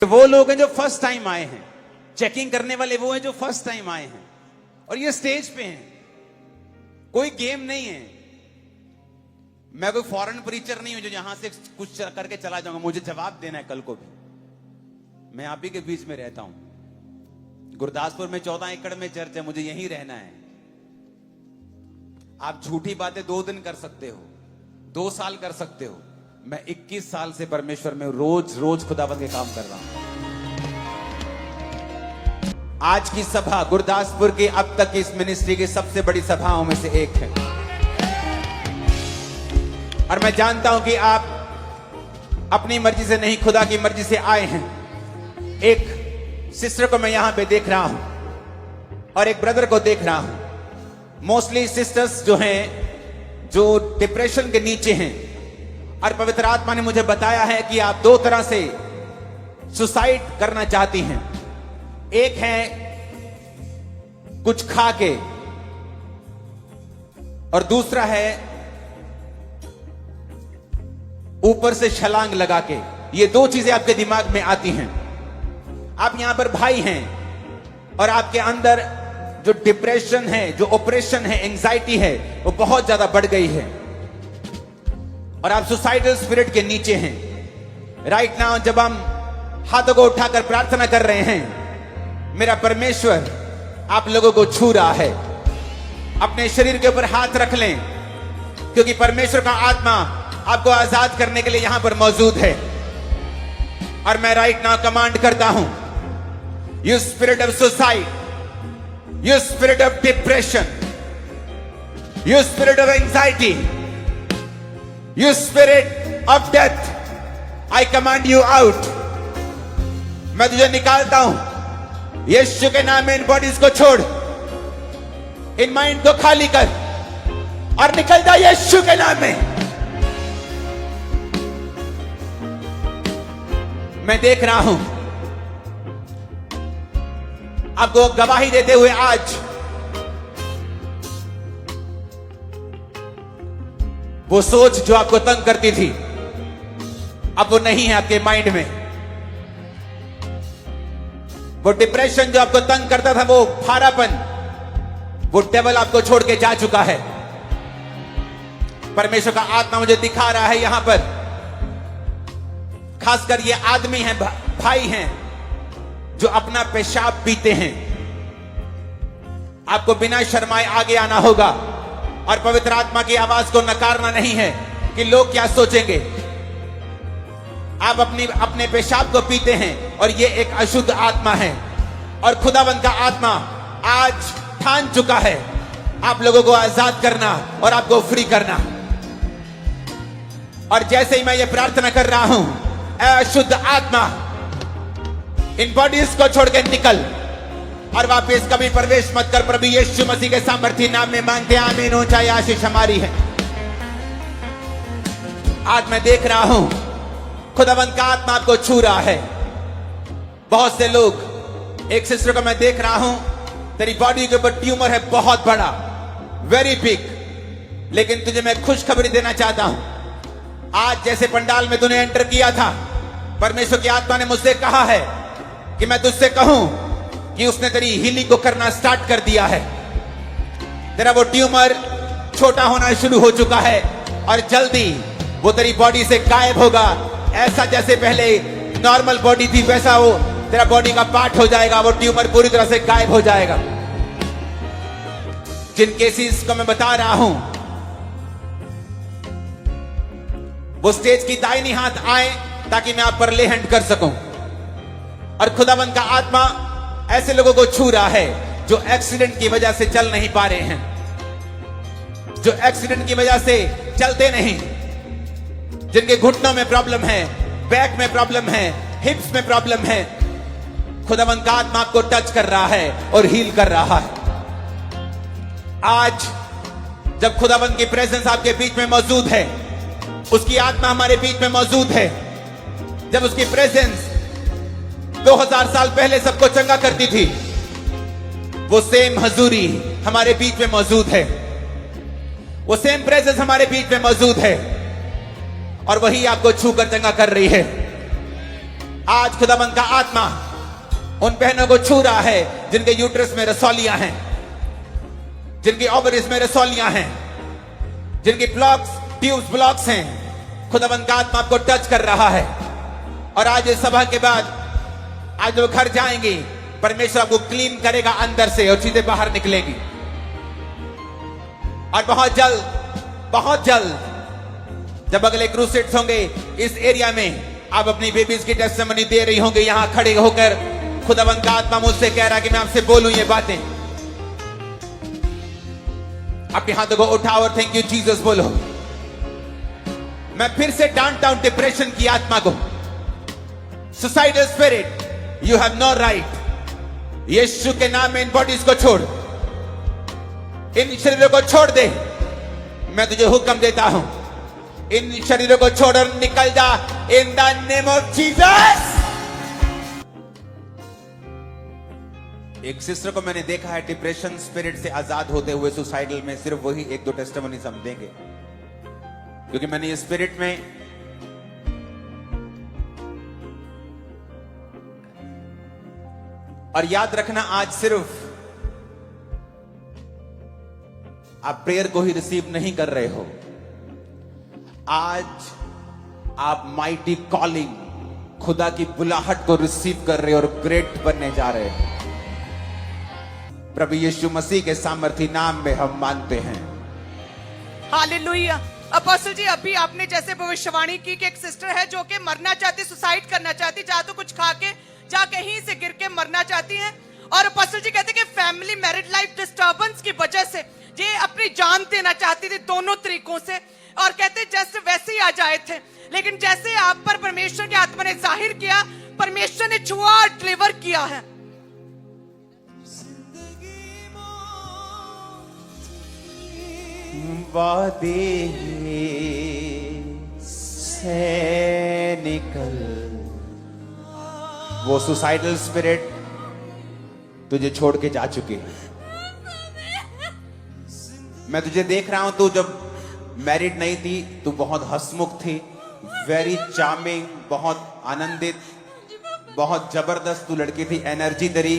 वो लोग हैं जो फर्स्ट टाइम आए हैं, चेकिंग करने वाले वो हैं जो फर्स्ट टाइम आए हैं और ये स्टेज पे हैं। कोई गेम नहीं है। मैं कोई फॉरेन प्रीचर नहीं हूं जो यहां से कुछ करके चला जाऊंगा। मुझे जवाब देना है कल को भी। मैं आप ही के बीच में रहता हूं। गुरदासपुर में 14 एकड़ में चर्च है, मुझे यहीं रहना है। आप झूठी बातें 2 दिन कर सकते हो, 2 साल कर सकते हो। मैं 21 साल से परमेश्वर में रोज रोज खुदावंद के काम कर रहा हूं। आज की सभा गुरदासपुर की अब तक की इस मिनिस्ट्री की सबसे बड़ी सभाओं में से एक है और मैं जानता हूं कि आप अपनी मर्जी से नहीं, खुदा की मर्जी से आए हैं। एक सिस्टर को मैं यहां पे देख रहा हूं और एक ब्रदर को देख रहा हूं। मोस्टली सिस्टर्स जो हैं, जो डिप्रेशन के नीचे हैं, और पवित्र आत्मा ने मुझे बताया है कि आप 2 तरह से सुसाइड करना चाहती हैं। एक है कुछ खा के और दूसरा है ऊपर से छलांग लगा के। ये 2 चीजें आपके दिमाग में आती हैं। आप यहां पर भाई हैं और आपके अंदर जो डिप्रेशन है, जो ऑपरेशन है, एंजाइटी है, वो बहुत ज्यादा बढ़ गई है और आप सुसाइडल स्पिरिट के नीचे हैं। राइट नाउ जब हम हाथों को उठाकर प्रार्थना कर रहे हैं, मेरा परमेश्वर आप लोगों को छू रहा है। अपने शरीर के ऊपर हाथ रख लें, क्योंकि परमेश्वर का आत्मा आपको आजाद करने के लिए यहां पर मौजूद है। और मैं राइट नाउ कमांड करता हूं, you spirit of suicide, you spirit of depression, you spirit of anxiety, you spirit of death, I command you out। मैं तुझे निकालता हूं। यीशु के नाम में इन बॉडीज को छोड़, इन माइंड को खाली कर और निकल जा यीशु के नाम में। मैं देख रहा हूं आपको गवाही देते हुए आज वो सोच जो आपको तंग करती थी अब वो नहीं है आपके माइंड में। वो डिप्रेशन जो आपको तंग करता था, वो भारापन, वो डेविल आपको छोड़ के जा चुका है। परमेश्वर का आत्मा मुझे दिखा रहा है यहां पर, खासकर ये आदमी हैं, भाई हैं जो अपना पेशाब पीते हैं। आपको बिना शर्माए आगे आना होगा और पवित्र आत्मा की आवाज को नकारना नहीं है कि लोग क्या सोचेंगे। आप अपने पेशाब को पीते हैं और ये एक अशुद्ध आत्मा है और खुदावंद का आत्मा आज ठान चुका है आप लोगों को आजाद करना और आपको फ्री करना। और जैसे ही मैं ये प्रार्थना कर रहा हूं, अशुद्ध आत्मा इन बॉडीज को छोड़ के निकल और वापस कभी प्रवेश मत कर। प्रभु यीशु मसीह के सामर्थ्य नाम में मांगते हैं, आमीन। ऊंचाई आशीष हमारी है। आज मैं देख रहा हूं खुदावंद का आत्मा आपको छू रहा है। बहुत से लोग, एक सिस्टर को मैं देख रहा हूं, तेरी बॉडी के ऊपर ट्यूमर है बहुत बड़ा, वेरी बिग, लेकिन तुझे मैं खुशखबरी देना चाहता हूं। आज जैसे पंडाल में तूने एंटर किया था, परमेश्वर की आत्मा ने मुझसे कहा है कि मैं तुझसे कहूं कि उसने तेरी हीलिंग को करना स्टार्ट कर दिया है। तेरा वो ट्यूमर छोटा होना शुरू हो चुका है और जल्दी वो तेरी बॉडी से गायब होगा। ऐसा जैसे पहले नॉर्मल बॉडी थी, वैसा वो तेरा बॉडी का पार्ट हो जाएगा। वो ट्यूमर पूरी तरह से गायब हो जाएगा। जिन केसेस को मैं बता रहा हूं, वो स्टेज की दाहिनी हाथ आए ताकि मैं आप पर ले हैंड कर सकूं। और खुदावंद का आत्मा ऐसे लोगों को छू रहा है जो एक्सीडेंट की वजह से चल नहीं पा रहे हैं, जो एक्सीडेंट की वजह से चलते नहीं, जिनके घुटनों में प्रॉब्लम है, बैक में प्रॉब्लम है, हिप्स में प्रॉब्लम है। खुदावंद का आत्मा आपको टच कर रहा है और हील कर रहा है। आज जब खुदावंद की प्रेजेंस आपके बीच में मौजूद है, उसकी आत्मा हमारे बीच में मौजूद है, जब उसकी प्रेजेंस 2000 साल पहले सबको चंगा करती थी, वो सेम हजूरी हमारे बीच में मौजूद है, वो सेम प्रेजेंस हमारे बीच में मौजूद है और वही आपको छूकर चंगा कर रही है। आज खुदाबंद का आत्मा उन बहनों को छू रहा है जिनके यूट्रस में रसौलियां हैं, जिनकी ओवरीज में रसौलियां हैं, जिनकी ब्लॉक्स ट्यूब्स ब्लॉक्स हैं। खुदाबंद का आत्मा आपको टच कर रहा है। और आज इस सभा के बाद आज वो घर जाएंगी, परमेश्वर आपको क्लीन करेगा अंदर से और चीजें बाहर निकलेंगी। और बहुत जल्द जब अगले क्रूसेड्स होंगे इस एरिया में, आप अपनी बेबीज की टेस्टिमनी दे रही होंगे यहां खड़े होकर। खुदाबंद का आत्मा मुझसे कह रहा है कि मैं आपसे बोलूं ये बातें। अपने हाथों को उठाओ और थैंक यू जीसस बोलो। मैं फिर से डांटता हूं डिप्रेशन की आत्मा को। Suicidal spirit, you have no right. Yeshu के नाम में इन बॉडीज को छोड़, इन शरीरों को छोड़ दे। मैं तुझे हुक्म देता हूं, इन शरीरों को छोड़कर निकल जा इन द नेम ऑफ जीसस। एक सिस्टर को मैंने देखा है डिप्रेशन स्पिरिट से आजाद होते हुए सुसाइडल में। सिर्फ वही एक दो टेस्टिमनीज हम देंगे, क्योंकि मैंने ये स्पिरिट में और याद रखना, आज सिर्फ आप प्रेयर को ही रिसीव नहीं कर रहे हो, आज आप माइटी कॉलिंग, खुदा की बुलाहट को रिसीव कर रहे हो और ग्रेट बनने जा रहे हो। प्रभु यीशु मसीह के सामर्थी नाम में हम मानते हैं। हालेलुया। अपोस्टल जी, अभी आपने जैसे भविष्यवाणी की कि एक सिस्टर है जो कि मरना चाहती, सुसाइड करना चाहती, जा तो कुछ खा के जा कहीं से गिर के मरना चाहती हैं। और अपोस्टल जी कहते हैं कि फैमिली मैरिड लाइफ डिस्टर्बेंस की वजह से ये अपनी जान देना चाहती थी दोनों तरीकों से। और कहते जैसे वैसे ही आ जाए थे, लेकिन जैसे आप पर परमेश्वर के आत्मा ने जाहिर किया, परमेश्वर ने छुआ और डिलीवर किया है। वादे से निकल, वो सुसाइडल स्पिरिट तुझे छोड़ के जा चुकी है। मैं तुझे देख रहा हूं, तू जब मैरिड नहीं थी तू बहुत हंसमुख थी, वेरी चार्मिंग, बहुत आनंदित, बहुत जबरदस्त तू लड़की थी। एनर्जी तेरी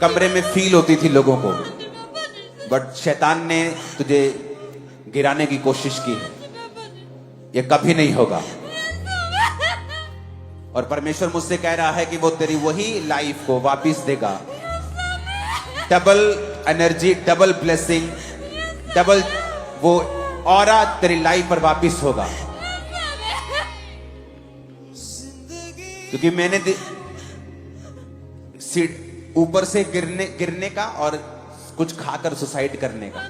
कमरे में फील होती थी लोगों को, बट शैतान ने तुझे गिराने की कोशिश की है। ये कभी नहीं होगा। और परमेश्वर मुझसे कह रहा है कि वो तेरी वही लाइफ को वापस देगा। Double energy, double blessing, double वो ऑरा तेरी लाइफ पर वापस होगा। क्योंकि मैंने ऊपर से गिरने का और कुछ खाकर सुसाइड करने का।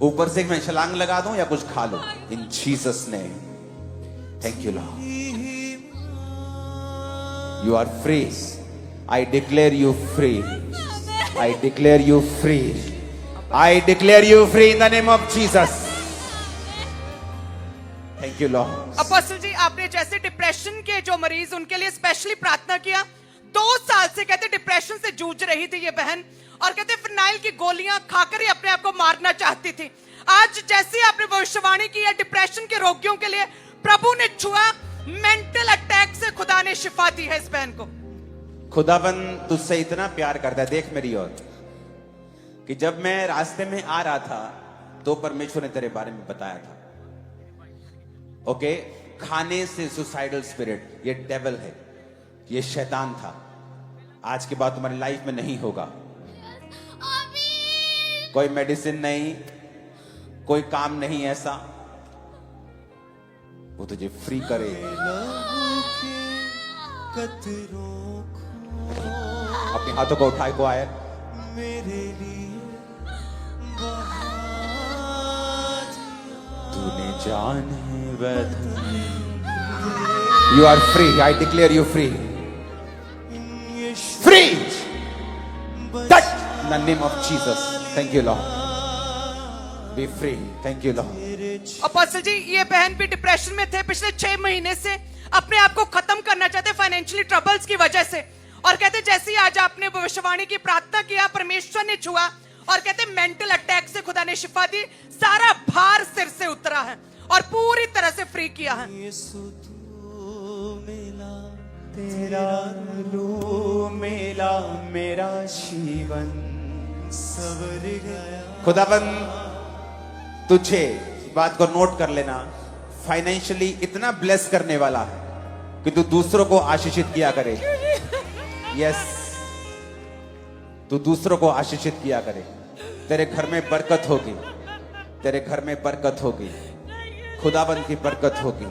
ऊपर से मैं छलांग लगा दूं या कुछ खा लूं, in Jesus name. Thank you lord, you are free. I declare you free, I declare you free, I declare you free in the name of Jesus. Thank you lord. Apostle ji, आपने जैसे डिप्रेशन के जो मरीज उनके लिए specially प्रार्थना किया। 2 साल से कहते डिप्रेशन से जूझ रही थी ये बहन, और कहते फिनाइल की गोलियां खाकर ही अपने आप को मारना चाहती थी। आज जैसे आपने भविष्यवाणी की है डिप्रेशन के रोगियों के लिए, प्रभु ने छुआ, मेंटल अटैक से खुदा ने शिफा दी है इस बहन को। खुदाबंद तुझसे इतना प्यार करता है। देख मेरी ओर, कि जब मैं रास्ते में आ रहा था तो परमेश्वर ने तेरे बारे में बताया था। ओके, खाने से सुसाइडल स्पिरिट, ये डेविल है, ये शैतान था। आज के बाद तुम्हारी लाइफ में नहीं होगा। कोई मेडिसिन नहीं, कोई काम नहीं ऐसा, वो तुझे फ्री करे। अपने हाथों को उठाए को आए। तूने जाने you are free, I declare you free, free touch in the name of Jesus. Thank you lord, be free. Thank you lord. Apostle ji, ये बहन भी डिप्रेशन में थे पिछले 6 महीने से, अपने आप को खत्म करना चाहते फाइनेंशियली ट्रबल्स की वजह से। और कहते जैसे ही आज आपने भविष्यवाणी की प्रार्थना किया, परमेश्वर ने छुआ, और कहते मेंटल अटैक से खुदा ने शिफा दी, सारा भार सिर से उतरा है। और पूरी तरह से फ्री किया है। यीशु तू मिला तेरा रू मिला मेरा जीवन सवर गया। खुदाबंद तुझे बात को नोट कर लेना, फाइनेंशियली इतना ब्लेस करने वाला है कि तू दूसरों को आशीषित किया करे। यस, तू दूसरों को आशीषित किया करे। तेरे घर में बरकत होगी, तेरे घर में बरकत होगी, खुदाबंद की बरकत होगी।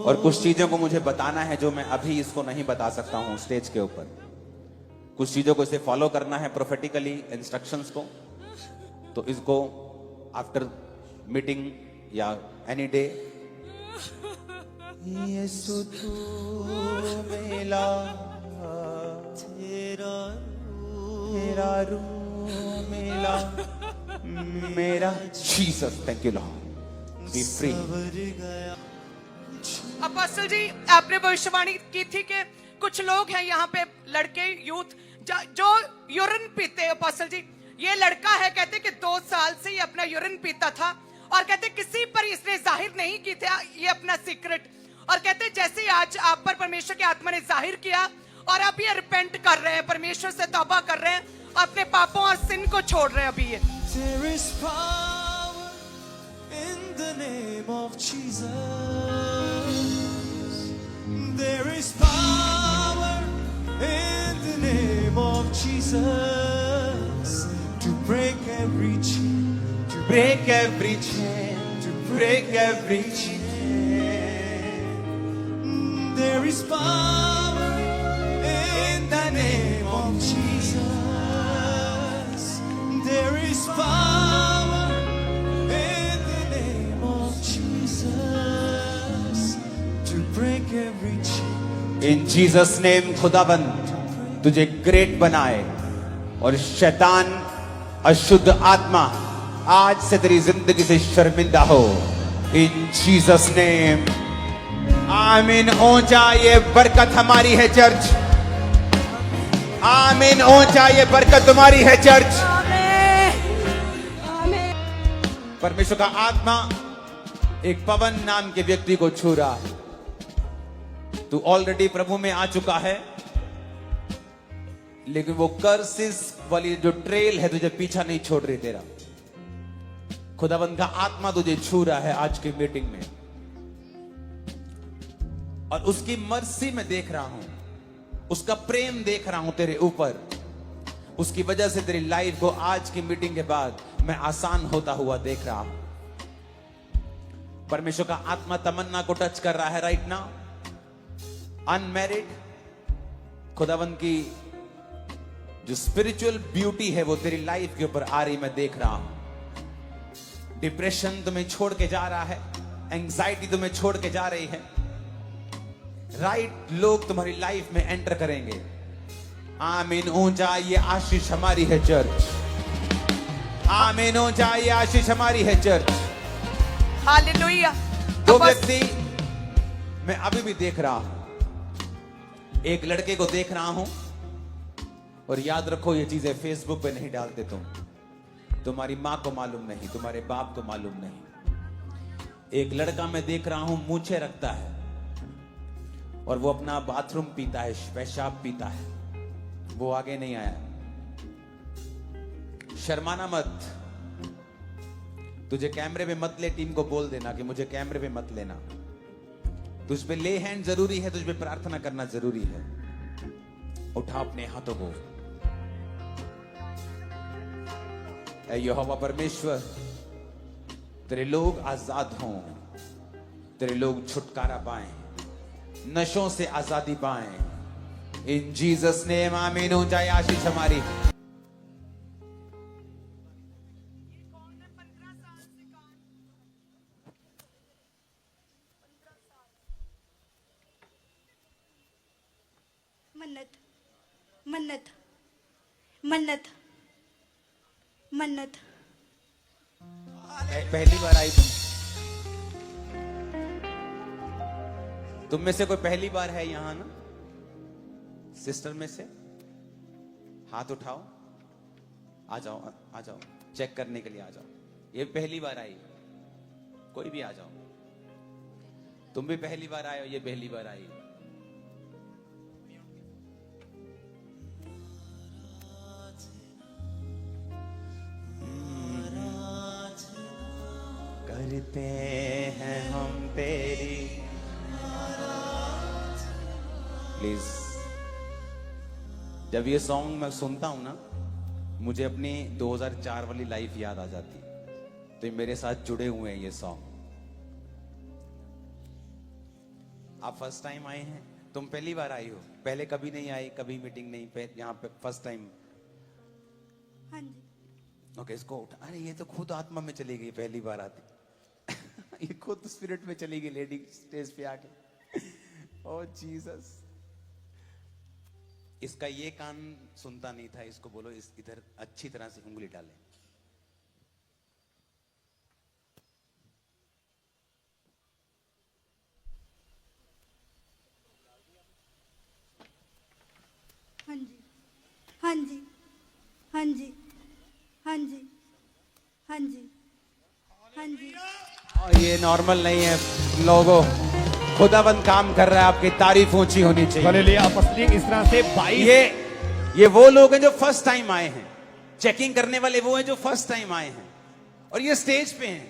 और कुछ चीजों को मुझे बताना है जो मैं अभी इसको नहीं बता सकता हूं स्टेज के ऊपर। कुछ चीजों को इसे फॉलो करना है प्रोफेटिकली इंस्ट्रक्शंस को, तो इसको आफ्टर मीटिंग या एनी डे। यीशु तू मिला तेरा रू मिला मेरा Jesus. Thank you lord, be free. Apostle ji, आपने भविष्यवाणी की थी कि कुछ लोग हैं यहाँ पे, लड़के यूथ जो यूरिन पीते हैं। अपोस्टल जी, ये लड़का है, कहते कि 2 साल से ये अपना यूरिन पीता था और कहते किसी पर इसने जाहिर नहीं की था ये अपना सीक्रेट। और कहते जैसे ही आज आप पर परमेश्वर की आत्मा ने जाहिर किया और अब ये रिपेंट कर रहे हैं, परमेश्वर से तौबा कर रहे हैं, अपने पापों और सिन को छोड़ रहे हैं अभी ये। There is power in the name of Jesus. There is power in the name of Jesus to break every chain, to break every chain, to break every chain. There is power in the name of Jesus. There is power in the name of Jesus to break every chain. In Jesus name खुदाबंद तुझे great बनाए और शैतान अशुद्ध आत्मा आज से तेरी जिंदगी से शर्मिंदा हो। इन जीसस नेम आमीन। ऊंचा ये बरकत हमारी है चर्च, आमीन। ऊंचा ये बरकत तुम्हारी है चर्च। परमेश्वर का आत्मा एक पवन नाम के व्यक्ति को छू रहा है। तू ऑलरेडी प्रभु में आ चुका है, लेकिन वो कर्सिस वाली जो ट्रेल है तुझे पीछा नहीं छोड़ रही तेरा। खुदावंद का आत्मा तुझे छू रहा है आज की मीटिंग में, और उसकी मर्सी में देख रहा हूं, उसका प्रेम देख रहा हूं तेरे ऊपर। उसकी वजह से तेरी लाइफ को आज की मीटिंग के बाद मैं आसान होता हुआ देख रहा हूं। परमेश्वर का आत्मा तमन्ना को टच कर रहा है राइट नाउ। अनमैरिड, खुदावंद की जो स्पिरिचुअल ब्यूटी है वो तेरी लाइफ के ऊपर आ रही मैं देख रहा हूं। डिप्रेशन तुम्हें छोड़ के जा रहा है, एंजाइटी तुम्हें छोड़ के जा रही है। राइट लोग तुम्हारी लाइफ में एंटर करेंगे। आमीन। ऊंचा ये आशीष हमारी है चर्च, आमीन। ऊंचा ये आशीष हमारी है चर्च। हालेलुया। दो व्यक्ति मैं अभी भी देख रहा हूं। एक लड़के को देख रहा हूं, और याद रखो ये चीजें फेसबुक पे नहीं डालते तुम, तुम्हारी मां को मालूम नहीं, तुम्हारे बाप को मालूम नहीं। एक लड़का मैं देख रहा हूं मूंछें रखता है और वो अपना बाथरूम पीता है, पेशाब पीता है। वो आगे नहीं आया। शर्माना मत। तुझे कैमरे पे मत ले, टीम को बोल देना कि मुझे कैमरे पे मत लेना। तुझ पे ले हैंड जरूरी है, तुझ पे प्रार्थना करना जरूरी है। उठा अपने हाथों को। ऐ यहोवा परमेश्वर, तेरे लोग आजाद हों, तेरे लोग छुटकारा पाएं, नशों से आजादी पाएं। इन जीसस नेम आमीन। ऊंचाई आशीष हमारी। मन्नत मन्नत मन्नत मन्नत। पहली बार आई तुम में से कोई पहली बार है यहां ना? सिस्टर में से हाथ उठाओ, आ जाओ आ जाओ। चेक करने के लिए आ जाओ। ये पहली बार आई, कोई भी आ जाओ। तुम भी पहली बार आए हो, ये पहली बार आई। करते हैं हम तेरी। प्लीज, जब ये सॉन्ग मैं सुनता हूं ना, मुझे अपनी 2004 वाली लाइफ याद आ जाती। तो ये मेरे साथ जुड़े हुए हैं ये सॉन्ग। आप फर्स्ट टाइम आए हैं, तुम पहली बार आई हो, पहले कभी नहीं आई, कभी मीटिंग नहीं, यहाँ पे फर्स्ट टाइम। हाँ जी। ओके, इसको उठा। अरे ये तो खुद आत्मा में चली गई, पहली बार आती। ये खुद स्पिरिट में चली गई लेडी स्टेज पे आके। ओ जीसस। इसका ये कान सुनता नहीं था, इसको बोलो इस इधर अच्छी तरह से उंगली डाले। हाँ जी, हाँ जी, हाँ जी, हाँ जी, हाँ जी, हाँ जी। और ये नॉर्मल नहीं है लोगों, खुदाबंद काम कर रहा है, आपकी तारीफ ऊंची होनी चाहिए। हालेलुया। अपॉस्टलिक इस तरह से 22 ये वो लोग हैं जो फर्स्ट टाइम आए हैं। चेकिंग करने वाले वो हैं जो फर्स्ट टाइम आए हैं, और ये स्टेज पे हैं।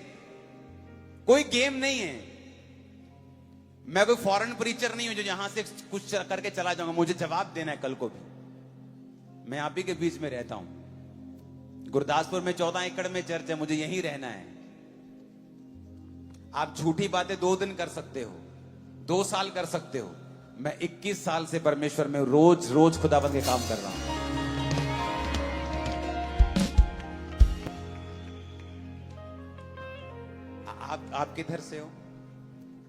कोई गेम नहीं है। मैं कोई फॉरेन प्रीचर नहीं हूं जो यहां से कुछ करके चला जाऊंगा। मुझे जवाब देना है कल को भी। मैं आप ही के बीच में रहता हूं। गुरदासपुर में 14 एकड़ में चर्च है, मुझे यहीं रहना है। आप झूठी बातें 2 दिन कर सकते हो, 2 साल कर सकते हो। मैं 21 साल से परमेश्वर में रोज रोज खुदाबंद के काम कर रहा हूं। आप किधर से हो,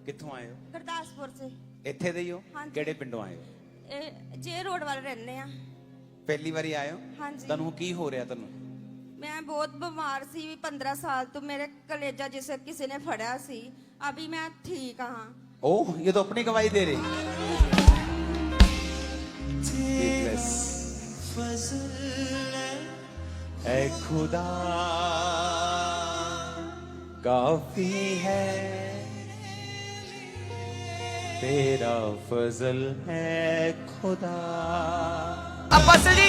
कित्थों आए हो? ਗੁਰਦਾਸਪੁਰ ਸੇ ਇੱਥੇ ਦੇ ਹੀ ਹੋ? ਹਾਂਜੀ। ਕਿਹੜੇ ਪਿੰਡੋਂ ਆਏ ਹੋ? ਇਹ ਜੇ ਰੋਡ ਵੱਲ ਰਹਿੰਦੇ ਆ। ਪਹਿਲੀ ਵਾਰੀ ਆਏ ਹੋ? ਹਾਂਜੀ। ਤੁਹਾਨੂੰ ਕੀ ਹੋ ਰਿਹਾ ਤੁਹਾਨੂੰ? ਮੈਂ ਬਹੁਤ ਬਿਮਾਰ ਸੀ ਵੀ 15 ਸਾਲ ਤੋਂ ਮੇਰੇ ਕਲੇਜਾ ਜਿਸੇ ਕਿਸੇ ਨੇ ਫੜਿਆ ਸੀ। ਅਭੀ ਮੈਂ ਠੀਕ ਹਾਂ। ओह, ये तो अपनी गवाही दे रही। ऐ खुदा काफी है, तेरा फजल है खुदा। अपोस्टल जी,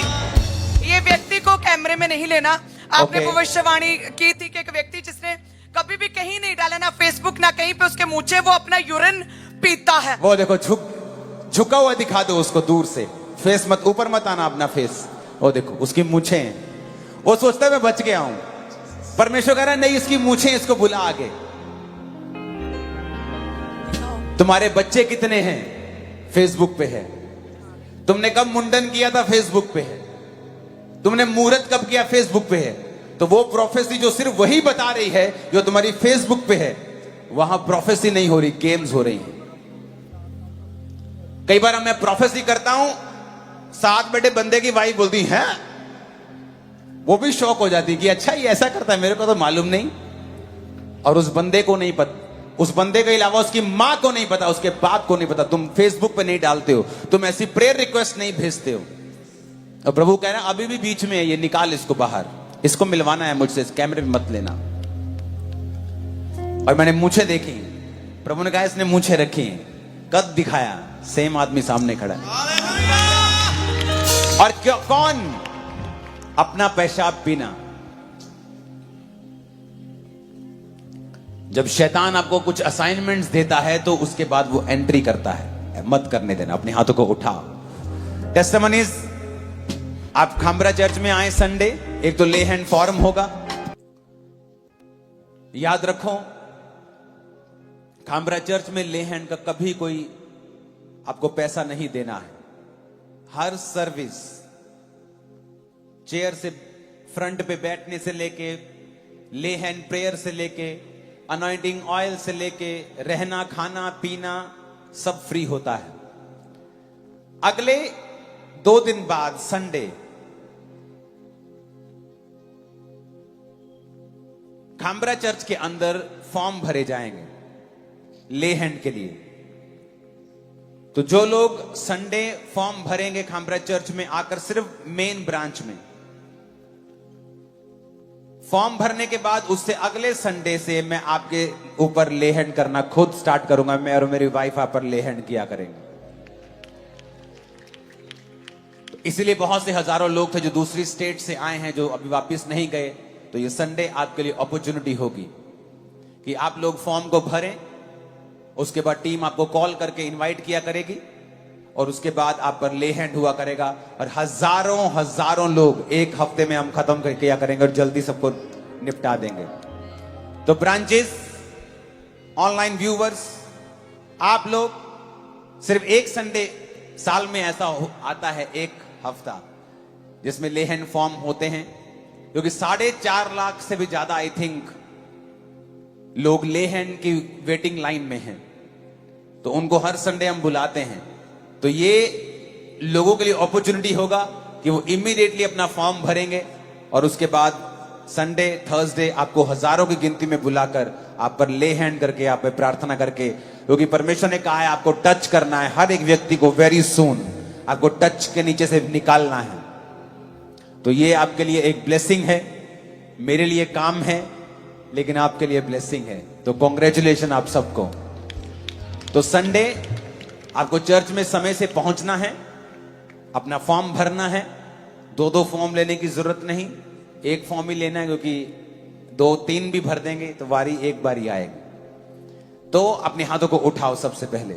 ये व्यक्ति को कैमरे में नहीं लेना। आपने Okay. भविष्यवाणी की थी कि एक व्यक्ति जिसने कभी भी कहीं नहीं डाला, ना फेसबुक ना कहीं पे उसके मुंह, वो अपना यूरिन पीता है। वो देखो झुका हुआ दिखा दो उसको दूर से। फेस मत, ऊपर मत आना अपना फेस। वो देखो उसकी मूछें हैं। वो सोचता है मैं बच गया हूं। परमेश्वर कह रहा है नहीं, इसकी मूछें इसको बुला आगे। तुम्हारे बच्चे कितने हैं? फेसबुक पे है। तुमने कब मुंडन किया था? फेसबुक पे है। तुमने मुहूर्त कब किया? फेसबुक पे है। तो वो प्रोफेसी जो सिर्फ वही बता रही है जो तुम्हारी फेसबुक पे है, वहां प्रोफेसी नहीं हो रही, गेम्स हो रही हैं। कई बार मैं प्रोफेसी करता हूं, साथ बैठे बंदे की वाइफ बोलती है, वो भी शौक हो जाती कि अच्छा ये ऐसा करता है, मेरे को तो मालूम नहीं। और उस बंदे को नहीं पता, उस बंदे के अलावा उसकी मां को नहीं पता, उसके बाप को नहीं पता। तुम फेसबुक पे नहीं डालते हो, तुम ऐसी प्रेयर रिक्वेस्ट नहीं भेजते हो। और प्रभु कह रहा है अभी भी बीच में है, ये निकाल इसको बाहर, इसको मिलवाना है मुझसे, इस कैमरे में मत लेना। और मैंने मूछें देखी, प्रभु ने कहा इसने मूछें रखी, कद दिखाया, सेम आदमी सामने खड़ा है। और क्यों? कौन? अपना पेशाब पीना। जब शैतान आपको कुछ असाइनमेंट्स देता है तो उसके बाद वो एंट्री करता है, मत करने देना। अपने हाथों को उठाओ। टेस्टिमनीज, आप खामरा चर्च में आए संडे, एक तो ले हैंड फॉर्म होगा। याद रखो, खामरा चर्च में ले हैंड का कभी कोई आपको पैसा नहीं देना है। हर सर्विस, चेयर से फ्रंट पे बैठने से लेके, ले हैंड प्रेयर से लेके, अनॉइंटिंग ऑयल से लेके, रहना खाना पीना सब फ्री होता है। अगले 2 दिन बाद संडे खामरा चर्च के अंदर फॉर्म भरे जाएंगे ले हैंड के लिए। तो जो लोग संडे फॉर्म भरेंगे खामरा चर्च में आकर, सिर्फ मेन ब्रांच में फॉर्म भरने के बाद उससे अगले संडे से मैं आपके ऊपर ले हैंड करना खुद स्टार्ट करूंगा। मैं और मेरी वाइफ आप पर ले हैंड किया करेंगे। तो इसलिए बहुत से हजारों लोग थे जो दूसरी स्टेट से आए हैं, जो अभी वापस नहीं गए। तो ये संडे आपके लिए अपॉर्चुनिटी होगी कि आप लोग फॉर्म को भरें। उसके बाद टीम आपको कॉल करके इनवाइट किया करेगी और उसके बाद आप पर ले हैंड हुआ करेगा। और हजारों लोग एक हफ्ते में हम खत्म किया करेंगे और जल्दी सबको निपटा देंगे। तो ब्रांचेस, ऑनलाइन व्यूवर्स, आप लोग सिर्फ एक संडे साल में ऐसा आता है, एक हफ्ता, जिसमें ले हैंड फॉर्म होते हैं, क्योंकि 4.5 लाख से भी ज्यादा आई थिंक लोग ले हैंड की वेटिंग लाइन में हैं। तो उनको हर संडे हम बुलाते हैं। तो ये लोगों के लिए अपॉर्चुनिटी होगा कि वो इमीडिएटली अपना फॉर्म भरेंगे और उसके बाद संडे, थर्सडे आपको हजारों की गिनती में बुलाकर आप पर ले हैंड करके, आप पर प्रार्थना करके, क्योंकि परमेश्वर ने कहा है आपको टच करना है हर एक व्यक्ति को। वेरी सून आपको टच के नीचे से निकालना है। तो ये आपके लिए एक ब्लेसिंग है, मेरे लिए काम है, लेकिन आपके लिए ब्लेसिंग है। तो कॉन्ग्रेचुलेशन आप सबको। तो संडे आपको चर्च में समय से पहुंचना है, अपना फॉर्म भरना है। 2 फॉर्म लेने की जरूरत नहीं, एक फॉर्म ही लेना है, क्योंकि 2-3 भी भर देंगे तो एक बारी आएगी। तो अपने हाथों को उठाओ सबसे पहले।